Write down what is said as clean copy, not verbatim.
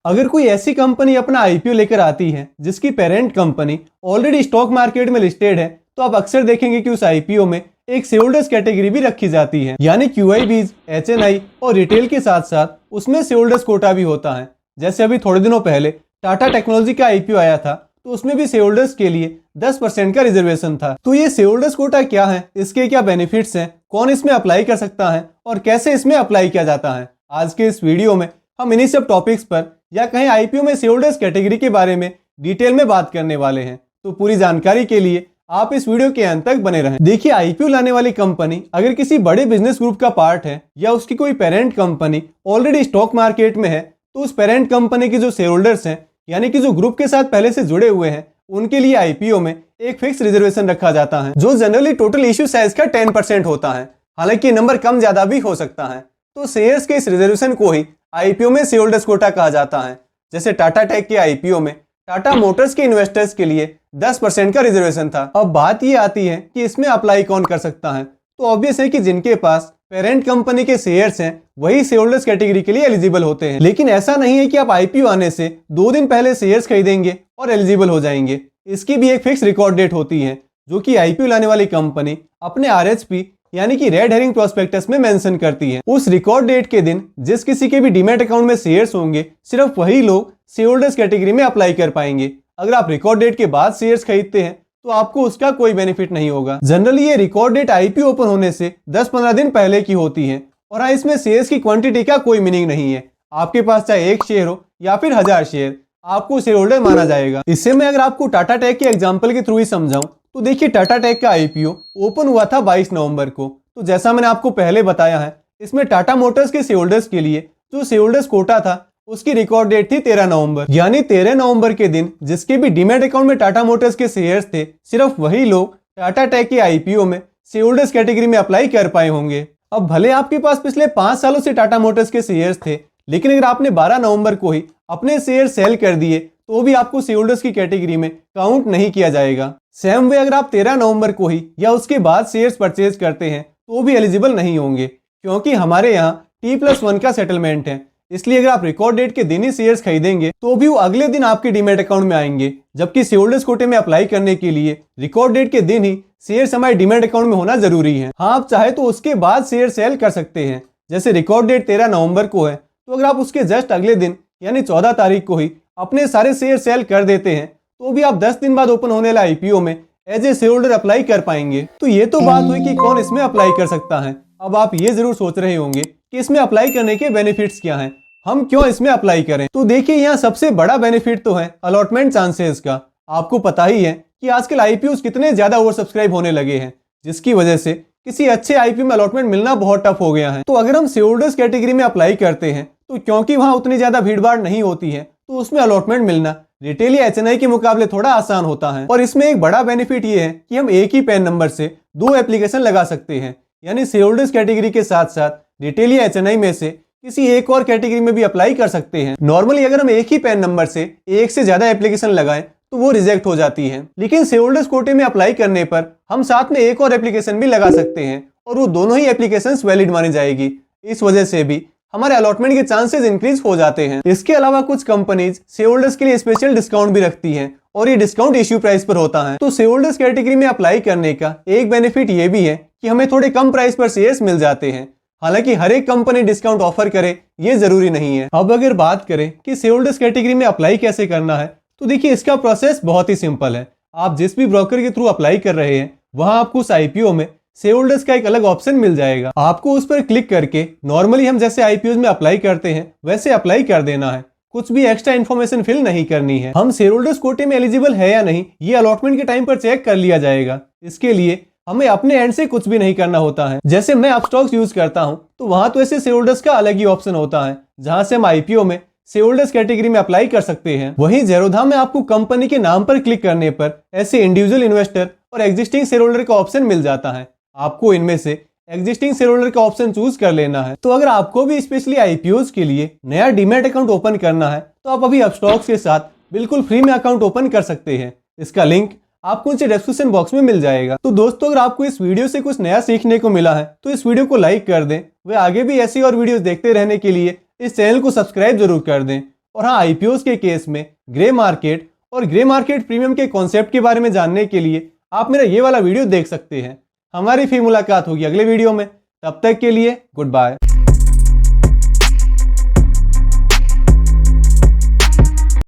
अगर कोई ऐसी कंपनी अपना आईपीओ लेकर आती है जिसकी parent company already stock market में लिस्टेड है, तो आप अक्सर देखेंगे कि उस आईपीओ में एक शेयर होल्डर्स कैटेगरी भी रखी जाती है, यानी क्यूआईबीज, एचएनआई और रिटेल के साथ साथ उसमें शेयर होल्डर्स कोटा भी होता है। जैसे अभी थोड़े दिनों पहले टाटा टेक्नोलॉजी का आईपीओ आया था, तो उसमें भी शेयर होल्डर्स के लिए 10% का रिजर्वेशन था। तो ये शेयर होल्डर्स कोटा क्या है, इसके क्या बेनिफिट्स हैं, कौन इसमें अप्लाई कर सकता है और कैसे इसमें अप्लाई किया जाता है, आज के इस वीडियो में हम इन्हीं सब टॉपिक्स पर या कहीं आईपीओ में शेयर होल्डर्स कैटेगरी के बारे में डिटेल में बात करने वाले हैं। तो पूरी जानकारी के लिए आप इस वीडियो के अंत तक बने रहें। देखिए, आईपीओ लाने वाली कंपनी अगर किसी बड़े बिजनेस ग्रुप का पार्ट है या उसकी कोई parent company already stock market में है, तो उस पेरेंट कंपनी के जो शेयर होल्डर्स हैं, यानी कि जो ग्रुप के साथ पहले से जुड़े हुए हैं, उनके लिए आईपीओ में एक फिक्स रिजर्वेशन रखा जाता है, जो जनरली टोटल इश्यू साइज का 10% होता है। हालांकि नंबर कम ज्यादा भी हो सकता है। तो शेयर्स के इस रिजर्वेशन को ही आईपीओ में शेयर होल्डर्स कोटा कहा जाता है। जैसे टाटा टेक के आईपीओ में टाटा मोटर्स के इन्वेस्टर्स के लिए 10% का रिजर्वेशन था। अब बात ये आती है कि इसमें अप्लाई कौन कर सकता है। तो ऑब्वियस है कि जिनके पास पेरेंट कंपनी के शेयर्स हैं, वही शेयर होल्डर्स कैटेगरी के लिए एलिजिबल होते हैं। लेकिन ऐसा नहीं है कि आप आईपीओ आने से 2 दिन पहले शेयर्स खरीदेंगे और एलिजिबल हो जाएंगे। इसकी भी एक फिक्स रिकॉर्ड डेट होती है, जो कि आईपीओ लाने वाली कंपनी अपने आरएचपी यानी कि रेड हेरिंग प्रोस्पेक्टस में मेंशन करती है। उस रिकॉर्ड डेट के दिन जिस किसी के भी डीमैट अकाउंट में शेयर्स होंगे, सिर्फ वही लोग शेयर होल्डर्स कैटेगरी में अप्लाई कर पाएंगे। अगर आप रिकॉर्ड डेट के बाद शेयर्स खरीदते हैं तो आपको उसका कोई बेनिफिट नहीं होगा। जनरली ये रिकॉर्ड डेट आईपीओ ओपन होने से 10-15 दिन पहले की होती है। और हाँ, इसमें शेयर्स की क्वांटिटी का कोई मीनिंग नहीं है। आपके पास चाहे 1 शेयर हो या फिर 1000 शेयर, आपको शेयर होल्डर माना जाएगा। इससे मैं अगर आपको टाटा टेक के एग्जाम्पल के थ्रू ही समझाऊं, तो देखिए, टाटा टेक का आईपीओ ओपन हुआ था 22 नवंबर को। तो जैसा मैंने आपको पहले बताया है, इसमें टाटा मोटर्स के शेयर होल्डर्स के लिए जो शेयर होल्डर्स कोटा था, उसकी रिकॉर्ड डेट थी 13 नवंबर। यानी 13 नवंबर के दिन जिसके भी डीमैट अकाउंट में टाटा मोटर्स के शेयर्स थे, सिर्फ वही लोग टाटा टेक के आईपीओ में शेयर होल्डर्स कैटेगरी में अप्लाई कर पाए होंगे। अब भले आपके पास पिछले 5 सालों से टाटा मोटर्स के शेयर्स थे, लेकिन अगर आपने 12 नवंबर को ही अपने शेयर सेल कर दिए, तो भी आपको शेयर होल्डर्स की कैटेगरी में काउंट नहीं किया जाएगा। सेम वे अगर आप 13 नवंबर को ही या उसके बाद शेयर्स परचेज करते हैं, तो भी एलिजिबल नहीं होंगे, क्योंकि हमारे यहाँ T+1 का सेटलमेंट है। इसलिए अगर आप रिकॉर्ड डेट के दिन ही शेयर्स खरीदेंगे, तो भी वो अगले दिन आपके डीमैट अकाउंट में आएंगे। जबकि शेयर होल्डर्स कोटे में अप्लाई करने के लिए रिकॉर्ड डेट के दिन ही शेयर्स हमारे डीमैट अकाउंट में होना जरूरी है। हाँ, आप चाहे तो उसके बाद शेयर सेल कर सकते हैं। जैसे रिकॉर्ड डेट 13 नवंबर को है, तो अगर आप उसके जस्ट अगले दिन यानी 14 तारीख को ही अपने सारे शेयर सेल कर देते हैं, तो भी आप 10 दिन बाद ओपन होने वाले आईपीओ में as a share holder apply कर पाएंगे। तो ये तो बात हुई कि कौन इसमें अप्लाई कर सकता है। अब आप ये जरूर सोच रहे होंगे कि इसमें अप्लाई करने के बेनिफिट्स क्या हैं, हम क्यों इसमें अप्लाई करें। तो देखिए, यहाँ सबसे बड़ा बेनिफिट तो है अलॉटमेंट चांसेस का। आपको पता ही है कि आजकल आईपीओ कितने ज्यादा ओवर सब्सक्राइब होने लगे हैं, जिसकी वजह से किसी अच्छे आईपीओ में अलॉटमेंट मिलना बहुत टफ हो गया है। तो अगर हम शेयर होल्डर्स कैटेगरी में अप्लाई करते हैं, तो क्योंकि वहां उतनी ज्यादा भीड़ भाड़ नहीं होती है, तो उसमें अलॉटमेंट मिलना रिटेल या एचएनआई के मुकाबले थोड़ा आसान होता है। और इसमें एक बड़ा बेनिफिट ये है कि हम एक ही पैन नंबर से 2 एप्लीकेशन लगा सकते हैं, यानी शेयर होल्डर्स कैटेगरी के साथ साथ रिटेल या एचएनआई में से किसी एक और कैटेगरी में भी अप्लाई कर सकते हैं। नॉर्मली अगर हम एक ही पैन नंबर से एक से ज्यादा एप्लीकेशन लगाएं, तो वो रिजेक्ट हो जाती है। लेकिन शेयर होल्डर्स कोटे में अप्लाई करने पर हम साथ में एक और एप्लीकेशन भी लगा सकते हैं, और वो दोनों ही एप्लीकेशन वैलिड मानी जाएगी। इस वजह से भी हमारे अलॉटमेंट के चांसेस इंक्रीज हो जाते हैं। इसके अलावा कुछ कंपनीज शेयर होल्डर्स के लिए स्पेशल डिस्काउंट भी रखती हैं, और ये डिस्काउंट इश्यू प्राइस पर होता है। तो शेयर होल्डर्स कैटेगरी में अप्लाई करने का एक बेनिफिट ये भी है कि हमें थोड़े कम प्राइस पर शेयर्स मिल जाते हैं। हालांकि हर एक कंपनी डिस्काउंट ऑफर करे ये जरूरी नहीं है। अब अगर बात करें कि शेयर होल्डर्स कैटेगरी में अप्लाई कैसे करना है, तो देखिए, इसका प्रोसेस बहुत ही सिंपल है। आप जिस भी ब्रोकर के थ्रू अप्लाई कर रहे हैं, वहां आपको उस आईपीओ में शेयर होल्डर्स का एक अलग ऑप्शन मिल जाएगा। आपको उस पर क्लिक करके नॉर्मली हम जैसे आईपीओ में अप्लाई करते हैं, वैसे अप्लाई कर देना है। कुछ भी एक्स्ट्रा इन्फॉर्मेशन फिल नहीं करनी है। हम शेयर होल्डर्स कोटे में एलिजिबल है या नहीं, ये अलॉटमेंट के टाइम पर चेक कर लिया जाएगा। इसके लिए हमें अपने एंड से कुछ भी नहीं करना होता है। जैसे मैं अपस्टॉक्स यूज करता हूं, तो वहां तो ऐसे शेयर होल्डर्स का अलग ही ऑप्शन होता है, जहां से हम आईपीओ में शेयर होल्डर्स कैटेगरी में अप्लाई कर सकते हैं। वहीं जेरोधा में आपको कंपनी के नाम पर क्लिक करने पर ऐसे इंडिविजुअल इन्वेस्टर और एग्जिस्टिंग शेयर होल्डर का ऑप्शन मिल जाता है। आपको इनमें से एग्जिस्टिंग शेयर होल्डर का ऑप्शन चूज कर लेना है। तो अगर आपको भी स्पेशली आईपीओज के लिए नया डीमैट अकाउंट ओपन करना है, तो आप अभी अपस्टॉक्स के साथ बिल्कुल फ्री में अकाउंट ओपन कर सकते हैं। इसका लिंक आपको नीचे डिस्क्रिप्शन बॉक्स में मिल जाएगा। तो दोस्तों, अगर आपको इस वीडियो से कुछ नया सीखने को मिला है, तो इस वीडियो को लाइक कर दें। वे आगे भी ऐसी और वीडियोस देखते रहने के लिए इस चैनल को सब्सक्राइब जरूर कर दें। और हाँ, आईपीओ के केस में ग्रे मार्केट और ग्रे मार्केट प्रीमियम के कॉन्सेप्ट के बारे में जानने के लिए आप मेरा ये वाला वीडियो देख सकते हैं। हमारी फिर मुलाकात होगी अगले वीडियो में, तब तक के लिए गुड बाय।